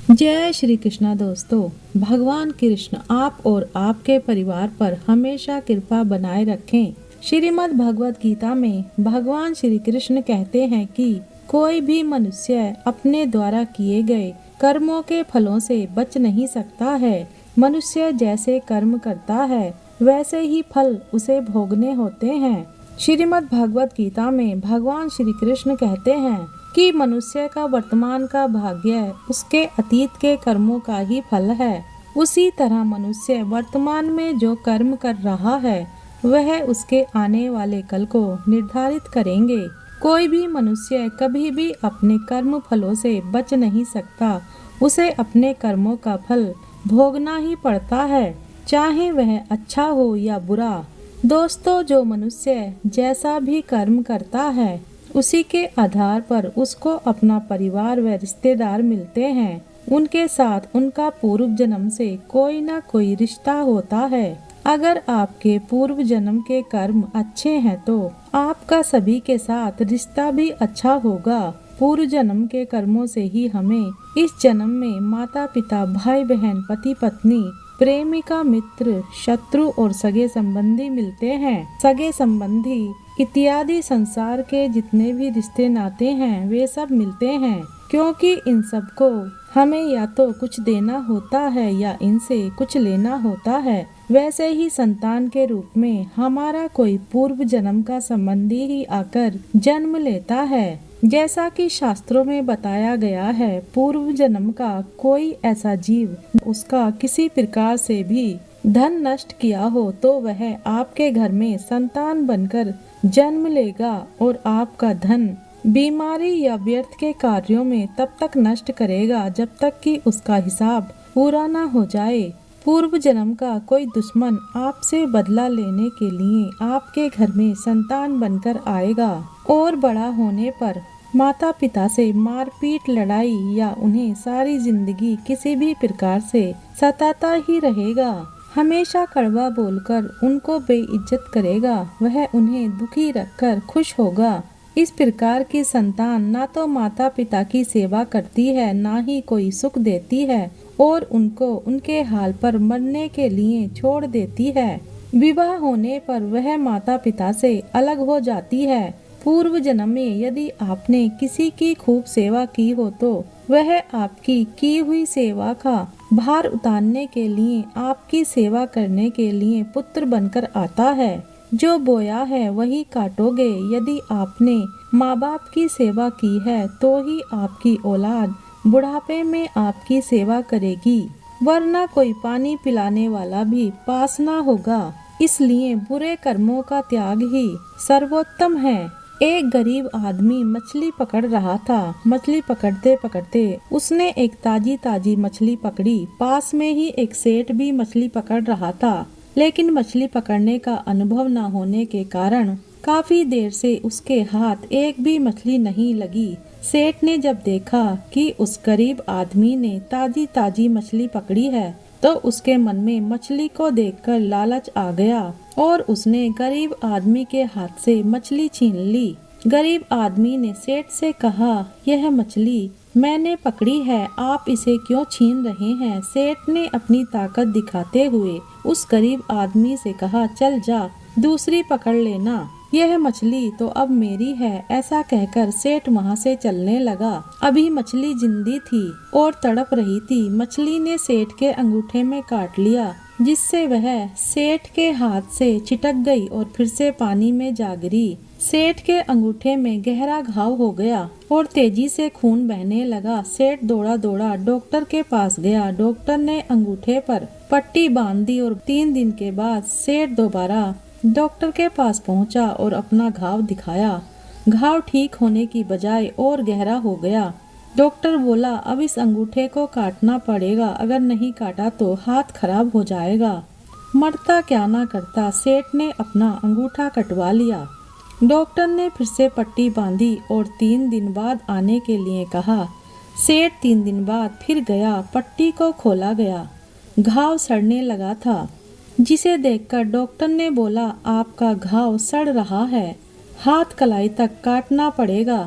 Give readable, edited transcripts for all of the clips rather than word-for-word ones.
जय श्री कृष्णा। दोस्तों, भगवान कृष्ण आप और आपके परिवार पर हमेशा कृपा बनाए रखें। श्रीमद् भगवत गीता में भगवान श्री कृष्ण कहते हैं कि कोई भी मनुष्य अपने द्वारा किए गए कर्मों के फलों से बच नहीं सकता है। मनुष्य जैसे कर्म करता है वैसे ही फल उसे भोगने होते हैं। श्रीमद् भगवत गीता में भगवान श्री कृष्ण कहते हैं कि मनुष्य का वर्तमान का भाग्य उसके अतीत के कर्मों का ही फल है। उसी तरह मनुष्य वर्तमान में जो कर्म कर रहा है वह उसके आने वाले कल को निर्धारित करेंगे। कोई भी मनुष्य कभी भी अपने कर्म फलों से बच नहीं सकता। उसे अपने कर्मों का फल भोगना ही पड़ता है, चाहे वह अच्छा हो या बुरा। दोस्तों, जो मनुष्य जैसा भी कर्म करता है उसी के आधार पर उसको अपना परिवार व रिश्तेदार मिलते हैं। उनके साथ उनका पूर्व जन्म से कोई ना कोई रिश्ता होता है। अगर आपके पूर्व जन्म के कर्म अच्छे हैं तो आपका सभी के साथ रिश्ता भी अच्छा होगा। पूर्व जन्म के कर्मों से ही हमें इस जन्म में माता पिता, भाई बहन, पति पत्नी, प्रेमिका, मित्र, शत्रु और सगे संबंधी मिलते हैं। सगे संबंधी इत्यादि संसार के जितने भी रिश्ते नाते हैं वे सब मिलते हैं, क्योंकि इन सब को हमें या तो कुछ देना होता है या इनसे कुछ लेना होता है। वैसे ही संतान के रूप में हमारा कोई पूर्व जन्म का संबंधी ही आकर जन्म लेता है। जैसा कि शास्त्रों में बताया गया है, पूर्व जन्म का कोई ऐसा जीव उसका किसी प्रकार से भी धन नष्ट किया हो तो वह आपके घर में संतान बनकर जन्म लेगा और आपका धन बीमारी या व्यर्थ के कार्यों में तब तक नष्ट करेगा जब तक कि उसका हिसाब पूरा न हो जाए। पूर्व जन्म का कोई दुश्मन आपसे बदला लेने के लिए आपके घर में संतान बनकर आएगा और बड़ा होने पर माता पिता से मारपीट, लड़ाई या उन्हें सारी जिंदगी किसी भी प्रकार से सताता ही रहेगा। हमेशा कड़वा बोलकर उनको बेइज्जत करेगा। वह उन्हें दुखी रखकर खुश होगा। इस प्रकार की संतान ना तो माता पिता की सेवा करती है, ना ही कोई सुख देती है और उनको उनके हाल पर मरने के लिए छोड़ देती है। विवाह होने पर वह माता पिता से अलग हो जाती है। पूर्व जन्म में यदि आपने किसी की खूब सेवा की हो तो वह आपकी की हुई सेवा का भार उतारने के लिए, आपकी सेवा करने के लिए पुत्र बनकर आता है। जो बोया है वही काटोगे। यदि आपने माँ बाप की सेवा की है तो ही आपकी औलाद बुढ़ापे में आपकी सेवा करेगी, वरना कोई पानी पिलाने वाला भी पास ना होगा। इसलिए बुरे कर्मों का त्याग ही सर्वोत्तम है। एक गरीब आदमी मछली पकड़ रहा था। मछली पकड़ते पकड़ते उसने एक ताजी ताजी मछली पकड़ी। पास में ही एक सेठ भी मछली पकड़ रहा था, लेकिन मछली पकड़ने का अनुभव न होने के कारण काफी देर से उसके हाथ एक भी मछली नहीं लगी। सेठ ने जब देखा कि उस गरीब आदमी ने ताजी ताजी मछली पकड़ी है तो उसके मन में मछली को देखकर लालच आ गया और उसने गरीब आदमी के हाथ से मछली छीन ली। गरीब आदमी ने सेठ से कहा, यह मछली मैंने पकड़ी है, आप इसे क्यों छीन रहे हैं? सेठ ने अपनी ताकत दिखाते हुए उस गरीब आदमी से कहा, चल जा, दूसरी पकड़ लेना, यह मछली तो अब मेरी है। ऐसा कहकर सेठ वहाँ से चलने लगा। अभी मछली जिंदी थी और तड़प रही थी। मछली ने सेठ के अंगूठे में काट लिया, जिससे वह सेठ के हाथ से चिटक गई और फिर से पानी में जा गिरी। सेठ के अंगूठे में गहरा घाव हो गया और तेजी से खून बहने लगा। सेठ दौड़ा दौड़ा डॉक्टर के पास गया। डॉक्टर ने अंगूठे पर पट्टी बांध दी और 3 दिन के बाद सेठ दोबारा डॉक्टर के पास पहुंचा और अपना घाव दिखाया। घाव ठीक होने की बजाय और गहरा हो गया। डॉक्टर बोला, अब इस अंगूठे को काटना पड़ेगा, अगर नहीं काटा तो हाथ खराब हो जाएगा। मरता क्या ना करता, सेठ ने अपना अंगूठा कटवा लिया। डॉक्टर ने फिर से पट्टी बांधी और 3 दिन बाद आने के लिए कहा। सेठ 3 दिन बाद फिर गया। पट्टी को खोला गया। घाव सड़ने लगा था, जिसे देखकर डॉक्टर ने बोला, आपका घाव सड़ रहा है, हाथ कलाई तक काटना पड़ेगा।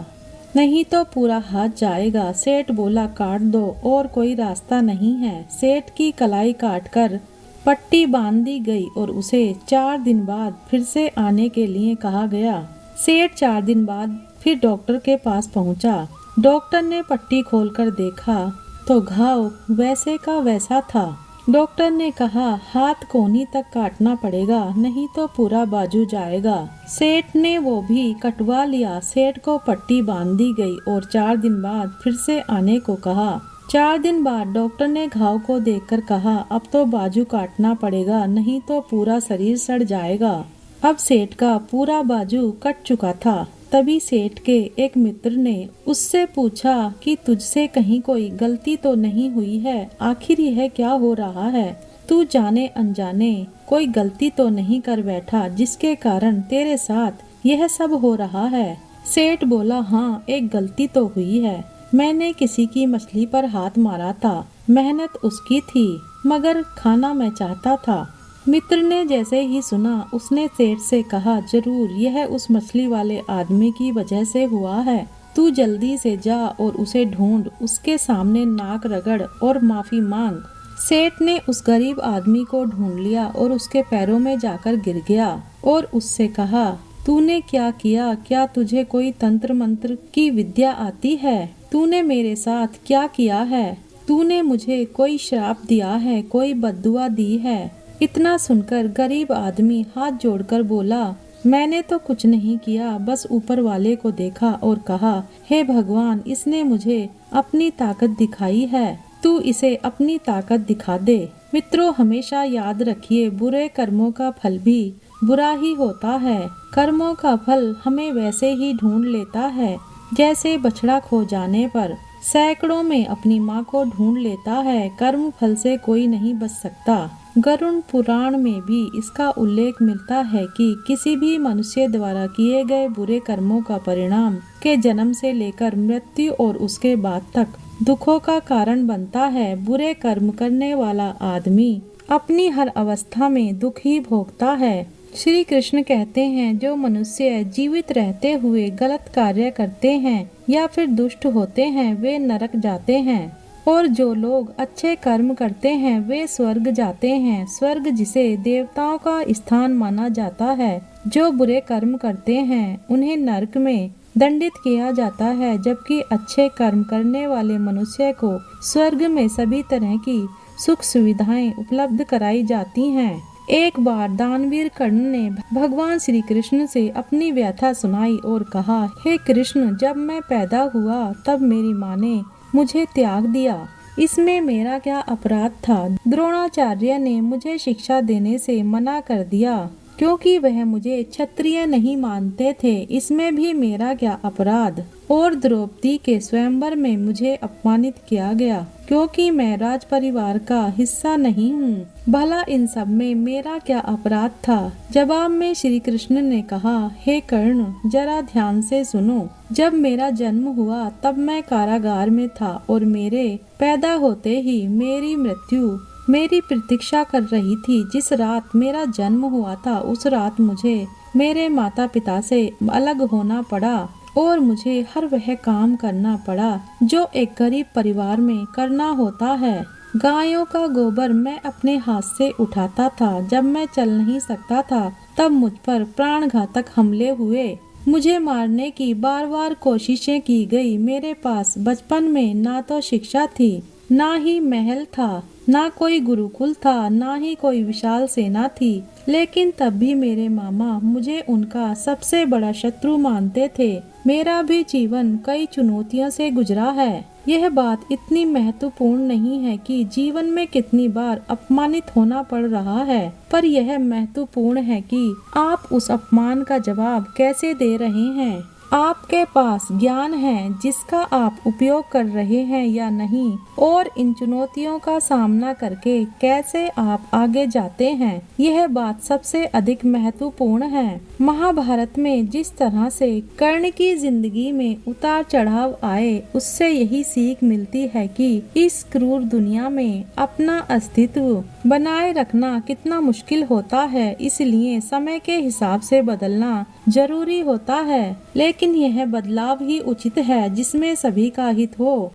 नहीं तो पूरा हाथ जाएगा। सेठ बोला, काट दो, और कोई रास्ता नहीं है। सेठ की कलाई काटकर पट्टी बांध दी गई और उसे 4 दिन बाद फिर से आने के लिए कहा गया। सेठ 4 दिन बाद फिर डॉक्टर के पास पहुंचा। डॉक्टर ने पट्टी खोलकर देखा तो घाव वैसे का वैसा था। डॉक्टर ने कहा, हाथ कोहनी तक काटना पड़ेगा, नहीं तो पूरा बाजू जाएगा। सेठ ने वो भी कटवा लिया। सेठ को पट्टी बांध दी गई और 4 दिन बाद फिर से आने को कहा। 4 दिन बाद डॉक्टर ने घाव को देखकर कहा, अब तो बाजू काटना पड़ेगा, नहीं तो पूरा शरीर सड़ जाएगा। अब सेठ का पूरा बाजू कट चुका था। तभी सेठ के एक मित्र ने उससे पूछा कि तुझसे कहीं कोई गलती तो नहीं हुई है? आखिर यह क्या हो रहा है? तू जाने अनजाने कोई गलती तो नहीं कर बैठा जिसके कारण तेरे साथ यह सब हो रहा है? सेठ बोला, हाँ, एक गलती तो हुई है। मैंने किसी की मछली पर हाथ मारा था। मेहनत उसकी थी मगर खाना मैं चाहता था। मित्र ने जैसे ही सुना उसने सेठ से कहा, जरूर यह उस मछली वाले आदमी की वजह से हुआ है। तू जल्दी से जा और उसे ढूंढ, उसके सामने नाक रगड़ और माफी मांग। सेठ ने उस गरीब आदमी को ढूंढ लिया और उसके पैरों में जाकर गिर गया और उससे कहा, तूने क्या किया? क्या तुझे कोई तंत्र मंत्र की विद्या आती है? तूने मेरे साथ क्या किया है? तूने मुझे कोई श्राप दिया है, कोई बद्दुआ दी है? इतना सुनकर गरीब आदमी हाथ जोड़कर बोला, मैंने तो कुछ नहीं किया, बस ऊपर वाले को देखा और कहा, हे भगवान, इसने मुझे अपनी ताकत दिखाई है, तू इसे अपनी ताकत दिखा दे। मित्रों, हमेशा याद रखिए, बुरे कर्मों का फल भी बुरा ही होता है। कर्मों का फल हमें वैसे ही ढूंढ लेता है जैसे बछड़ा खो जाने पर सैकड़ों में अपनी माँ को ढूंढ लेता है। कर्म फल से कोई नहीं बच सकता। गरुड़ पुराण में भी इसका उल्लेख मिलता है कि किसी भी मनुष्य द्वारा किए गए बुरे कर्मों का परिणाम के जन्म से लेकर मृत्यु और उसके बाद तक दुखों का कारण बनता है। बुरे कर्म करने वाला आदमी अपनी हर अवस्था में दुख ही भोगता है। श्री कृष्ण कहते हैं, जो मनुष्य जीवित रहते हुए गलत कार्य करते हैं या फिर दुष्ट होते हैं वे नरक जाते हैं, और जो लोग अच्छे कर्म करते हैं वे स्वर्ग जाते हैं। स्वर्ग जिसे देवताओं का स्थान माना जाता है। जो बुरे कर्म करते हैं उन्हें नरक में दंडित किया जाता है, जबकि अच्छे कर्म करने वाले मनुष्य को स्वर्ग में सभी तरह की सुख सुविधाएं उपलब्ध कराई जाती हैं। एक बार दानवीर कर्ण ने भगवान श्री कृष्ण से अपनी व्यथा सुनाई और कहा, हे कृष्ण, जब मैं पैदा हुआ तब मेरी माँ ने मुझे त्याग दिया। इसमें मेरा क्या अपराध था? द्रोणाचार्य ने मुझे शिक्षा देने से मना कर दिया क्योंकि वह मुझे क्षत्रिय नहीं मानते थे। इसमें भी मेरा क्या अपराध? और द्रौपदी के स्वयंवर में मुझे अपमानित किया गया क्योंकि मैं राज परिवार का हिस्सा नहीं हूँ। भला इन सब में मेरा क्या अपराध था? जवाब में श्री कृष्ण ने कहा, हे कर्ण, जरा ध्यान से सुनो। जब मेरा जन्म हुआ तब मैं कारागार में था और मेरे पैदा होते ही मेरी मृत्यु मेरी प्रतीक्षा कर रही थी। जिस रात मेरा जन्म हुआ था उस रात मुझे मेरे माता पिता से अलग होना पड़ा और मुझे हर वह काम करना पड़ा जो एक गरीब परिवार में करना होता है। गायों का गोबर मैं अपने हाथ से उठाता था। जब मैं चल नहीं सकता था तब मुझ पर प्राणघातक हमले हुए। मुझे मारने की बार बार कोशिशें की गई। मेरे पास बचपन में ना तो शिक्षा थी, ना ही महल था, ना कोई गुरुकुल था, ना ही कोई विशाल सेना थी। लेकिन तब भी मेरे मामा मुझे उनका सबसे बड़ा शत्रु मानते थे। मेरा भी जीवन कई चुनौतियों से गुजरा है। यह बात इतनी महत्वपूर्ण नहीं है कि जीवन में कितनी बार अपमानित होना पड़ रहा है, पर यह महत्वपूर्ण है कि आप उस अपमान का जवाब कैसे दे रहे हैं। आपके पास ज्ञान है जिसका आप उपयोग कर रहे हैं या नहीं, और इन चुनौतियों का सामना करके कैसे आप आगे जाते हैं, यह बात सबसे अधिक महत्वपूर्ण है। महाभारत में जिस तरह से कर्ण की जिंदगी में उतार चढ़ाव आए, उससे यही सीख मिलती है कि इस क्रूर दुनिया में अपना अस्तित्व बनाए रखना कितना मुश्किल होता है। इसलिए समय के हिसाब से बदलना जरूरी होता है, लेकिन यह बदलाव ही उचित है जिसमें सभी का हित हो।